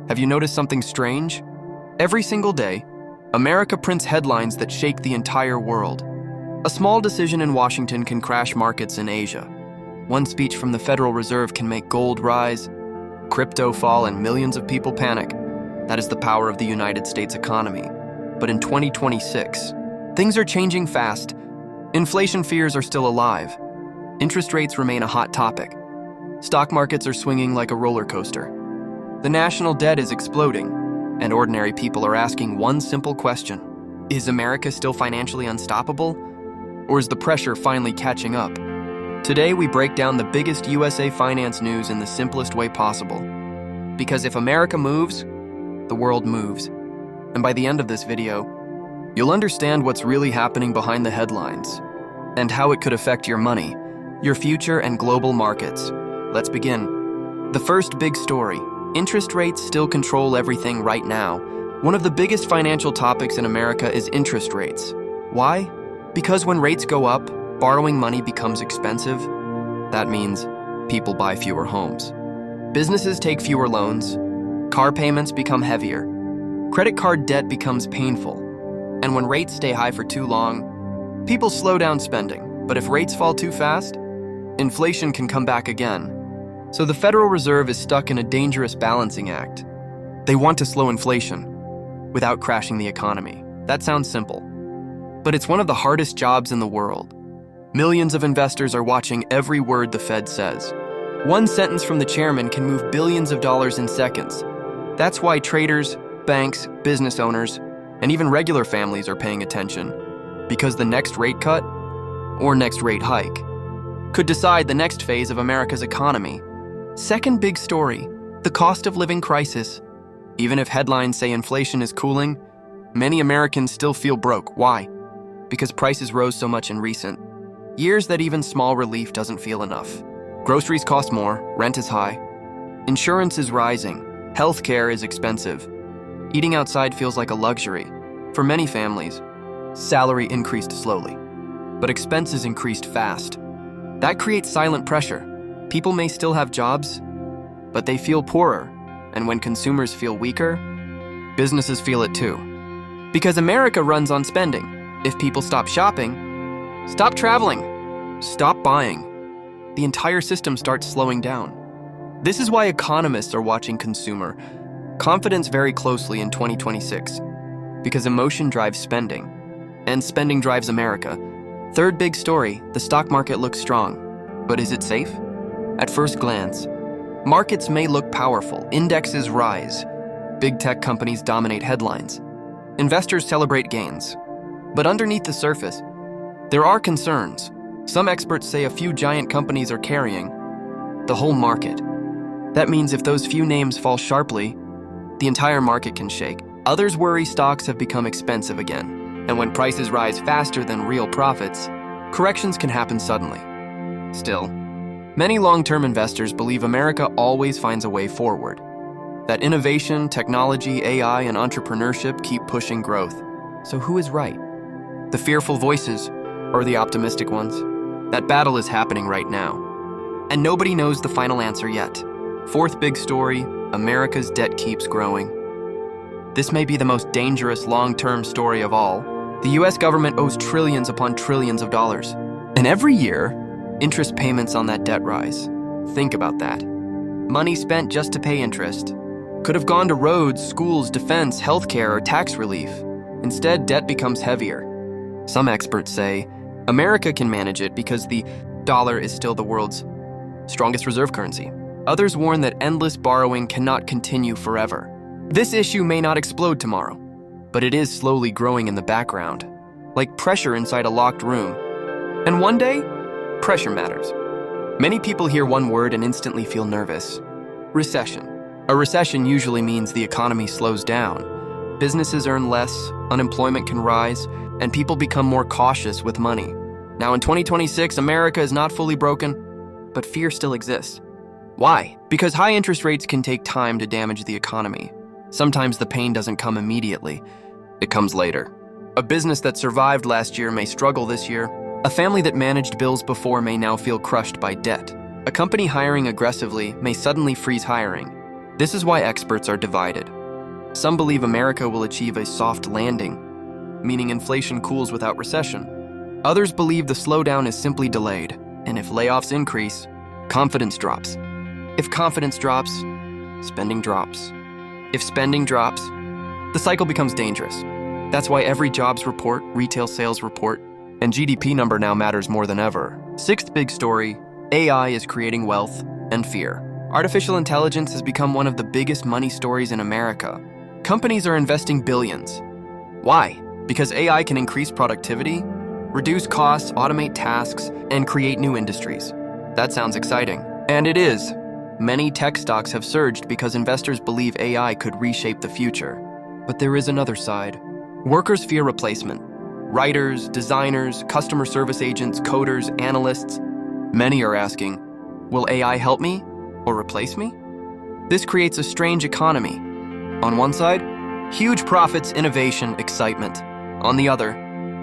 Have you noticed something strange? Every single day, America prints headlines that shake the entire world. A small decision in Washington can crash markets in Asia. One speech from the Federal Reserve can make gold rise, crypto fall, and millions of people panic. That is the power of the United States economy. But in 2026, things are changing fast. Inflation fears are still alive. Interest rates remain a hot topic. Stock markets are swinging like a roller coaster. The national debt is exploding, and ordinary people are asking one simple question. Is America still financially unstoppable? Or is the pressure finally catching up? Today, we break down the biggest USA finance news in the simplest way possible. Because if America moves, the world moves. And by the end of this video, you'll understand what's really happening behind the headlines and how it could affect your money, your future, and global markets. Let's begin. The first big story. Interest rates still control everything right now. One of the biggest financial topics in America is interest rates. Why? Because when rates go up, borrowing money becomes expensive. That means people buy fewer homes. Businesses take fewer loans. Car payments become heavier. Credit card debt becomes painful. And when rates stay high for too long, people slow down spending. But if rates fall too fast, inflation can come back again. So the Federal Reserve is stuck in a dangerous balancing act. They want to slow inflation without crashing the economy. That sounds simple, but it's one of the hardest jobs in the world. Millions of investors are watching every word the Fed says. One sentence from the chairman can move billions of dollars in seconds. That's why traders, banks, business owners, and even regular families are paying attention, because the next rate cut or next rate hike could decide the next phase of America's economy. Second big story, the cost of living crisis. Even if headlines say inflation is cooling, many Americans still feel broke. Why? Because prices rose so much in recent years that even small relief doesn't feel enough. Groceries cost more, rent is high, insurance is rising, healthcare is expensive. Eating outside feels like a luxury. For many families, salary increased slowly, but expenses increased fast. That creates silent pressure. People may still have jobs, but they feel poorer. And when consumers feel weaker, businesses feel it too. Because America runs on spending. If people stop shopping, stop traveling, stop buying, the entire system starts slowing down. This is why economists are watching consumer confidence very closely in 2026. Because emotion drives spending, and spending drives America. Third big story, the stock market looks strong. But is it safe? At first glance, markets may look powerful, indexes rise, big tech companies dominate headlines, investors celebrate gains. But underneath the surface, there are concerns. Some experts say a few giant companies are carrying the whole market. That means if those few names fall sharply, the entire market can shake. Others worry stocks have become expensive again, and when prices rise faster than real profits, corrections can happen suddenly. Still, many long-term investors believe America always finds a way forward. That innovation, technology, AI, and entrepreneurship keep pushing growth. So who is right? The fearful voices or the optimistic ones? That battle is happening right now. And nobody knows the final answer yet. Fourth big story, America's debt keeps growing. This may be the most dangerous long-term story of all. The US government owes trillions upon trillions of dollars. And every year, interest payments on that debt rise. Think about that. Money spent just to pay interest could have gone to roads, schools, defense, healthcare, or tax relief. Instead, debt becomes heavier. Some experts say America can manage it because the dollar is still the world's strongest reserve currency. Others warn that endless borrowing cannot continue forever. This issue may not explode tomorrow, but it is slowly growing in the background, like pressure inside a locked room. And one day, pressure matters. Many people hear one word and instantly feel nervous. Recession. A recession usually means the economy slows down. Businesses earn less, unemployment can rise, and people become more cautious with money. Now in 2026, America is not fully broken, but fear still exists. Why? Because high interest rates can take time to damage the economy. Sometimes the pain doesn't come immediately, it comes later. A business that survived last year may struggle this year. A family that managed bills before may now feel crushed by debt. A company hiring aggressively may suddenly freeze hiring. This is why experts are divided. Some believe America will achieve a soft landing, meaning inflation cools without recession. Others believe the slowdown is simply delayed, and if layoffs increase, confidence drops. If confidence drops, spending drops. If spending drops, the cycle becomes dangerous. That's why every jobs report, retail sales report, and GDP number now matters more than ever. Sixth big story, AI is creating wealth and fear. Artificial intelligence has become one of the biggest money stories in America. Companies are investing billions. Why? Because AI can increase productivity, reduce costs, automate tasks, and create new industries. That sounds exciting. And it is. Many tech stocks have surged because investors believe AI could reshape the future. But there is another side. Workers fear replacement. Writers, designers, customer service agents, coders, analysts. Many are asking, will AI help me or replace me? This creates a strange economy. On one side, huge profits, innovation, excitement. On the other,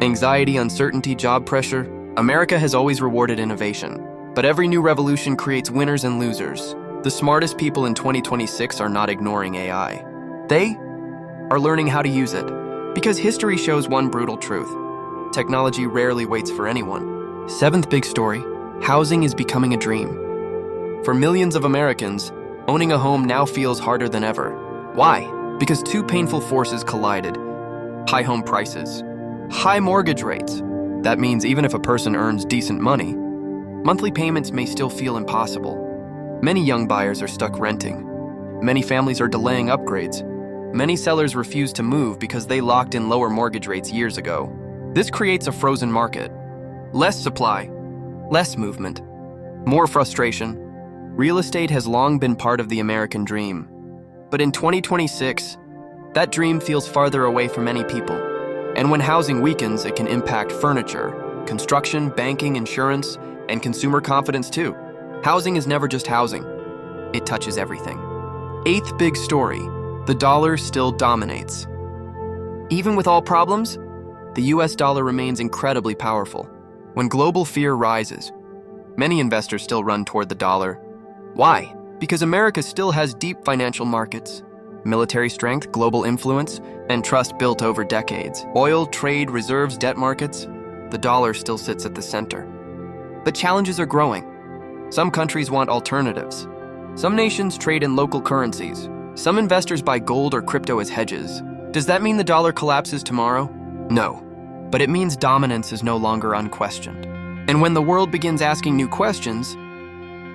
anxiety, uncertainty, job pressure. America has always rewarded innovation, but every new revolution creates winners and losers. The smartest people in 2026 are not ignoring AI. They are learning how to use it. Because history shows one brutal truth. Technology rarely waits for anyone. Seventh big story, housing is becoming a dream. For millions of Americans, owning a home now feels harder than ever. Why? Because two painful forces collided. High home prices, high mortgage rates. That means even if a person earns decent money, monthly payments may still feel impossible. Many young buyers are stuck renting. Many families are delaying upgrades. Many sellers refuse to move because they locked in lower mortgage rates years ago. This creates a frozen market. Less supply, less movement, more frustration. Real estate has long been part of the American dream. But in 2026, that dream feels farther away from many people. And when housing weakens, it can impact furniture, construction, banking, insurance, and consumer confidence too. Housing is never just housing. It touches everything. Eighth big story. The dollar still dominates. Even with all problems, the US dollar remains incredibly powerful. When global fear rises, many investors still run toward the dollar. Why? Because America still has deep financial markets, military strength, global influence, and trust built over decades. Oil, trade, reserves, debt markets, the dollar still sits at the center. But challenges are growing. Some countries want alternatives. Some nations trade in local currencies. Some investors buy gold or crypto as hedges. Does that mean the dollar collapses tomorrow? No, but it means dominance is no longer unquestioned. And when the world begins asking new questions,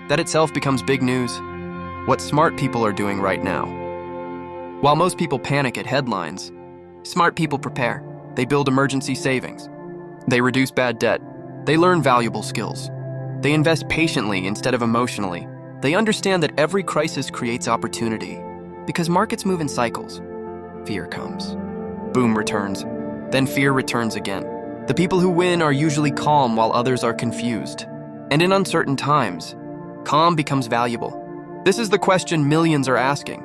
that itself becomes big news. What smart people are doing right now. While most people panic at headlines, smart people prepare. They build emergency savings. They reduce bad debt. They learn valuable skills. They invest patiently instead of emotionally. They understand that every crisis creates opportunity. Because markets move in cycles. Fear comes. Boom returns. Then fear returns again. The people who win are usually calm while others are confused. And in uncertain times, calm becomes valuable. This is the question millions are asking.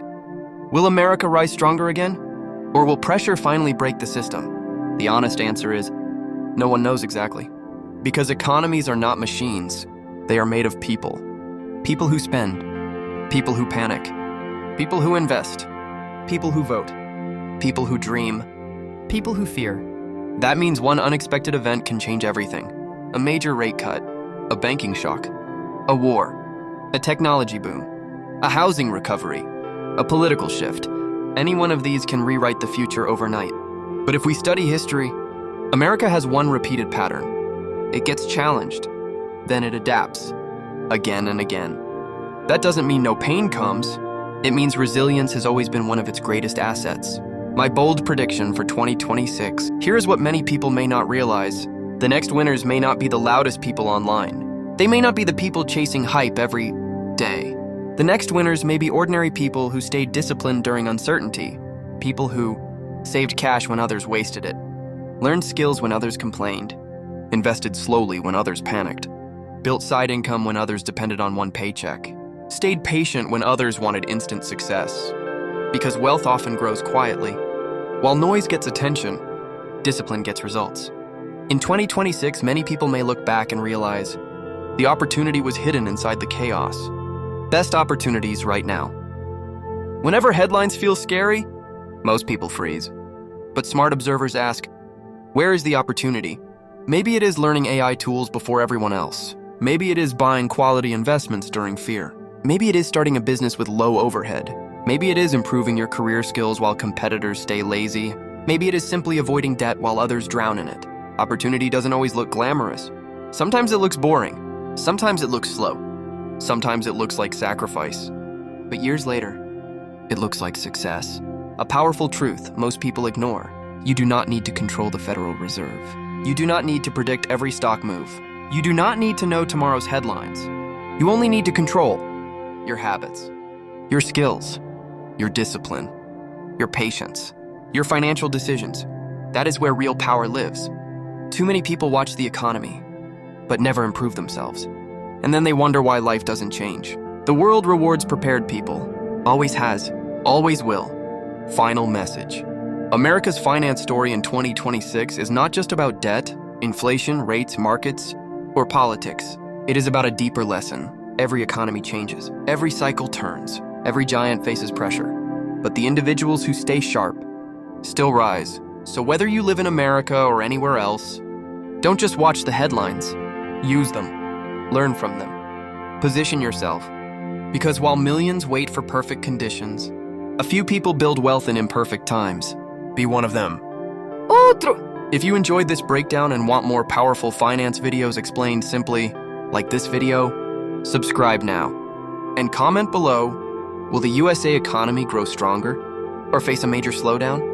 Will America rise stronger again? Or will pressure finally break the system? The honest answer is, no one knows exactly. Because economies are not machines. They are made of people. People who spend. People who panic. People who invest, people who vote, people who dream, people who fear. That means one unexpected event can change everything. A major rate cut, a banking shock, a war, a technology boom, a housing recovery, a political shift. Any one of these can rewrite the future overnight. But if we study history, America has one repeated pattern. It gets challenged, then it adapts, again and again. That doesn't mean no pain comes. It means resilience has always been one of its greatest assets. My bold prediction for 2026. Here's what many people may not realize. The next winners may not be the loudest people online. They may not be the people chasing hype every day. The next winners may be ordinary people who stayed disciplined during uncertainty. People who saved cash when others wasted it. Learned skills when others complained. Invested slowly when others panicked. Built side income when others depended on one paycheck. Stayed patient when others wanted instant success. Because wealth often grows quietly. While noise gets attention, discipline gets results. In 2026, many people may look back and realize the opportunity was hidden inside the chaos. Best opportunities right now. Whenever headlines feel scary, most people freeze. But smart observers ask, where is the opportunity? Maybe it is learning AI tools before everyone else. Maybe it is buying quality investments during fear. Maybe it is starting a business with low overhead. Maybe it is improving your career skills while competitors stay lazy. Maybe it is simply avoiding debt while others drown in it. Opportunity doesn't always look glamorous. Sometimes it looks boring. Sometimes it looks slow. Sometimes it looks like sacrifice. But years later, it looks like success. A powerful truth most people ignore. You do not need to control the Federal Reserve. You do not need to predict every stock move. You do not need to know tomorrow's headlines. You only need to control your habits, your skills, your discipline, your patience, your financial decisions. That is where real power lives. Too many people watch the economy, but never improve themselves. And then they wonder why life doesn't change. The world rewards prepared people. Always has, always will. Final message. America's finance story in 2026 is not just about debt, inflation, rates, markets, or politics. It is about a deeper lesson. Every economy changes. Every cycle turns. Every giant faces pressure. But the individuals who stay sharp still rise. So whether you live in America or anywhere else, don't just watch the headlines. Use them. Learn from them. Position yourself. Because while millions wait for perfect conditions, a few people build wealth in imperfect times. Be one of them. Otro! If you enjoyed this breakdown and want more powerful finance videos explained simply, like this video, subscribe now. And comment below, will the USA economy grow stronger or face a major slowdown?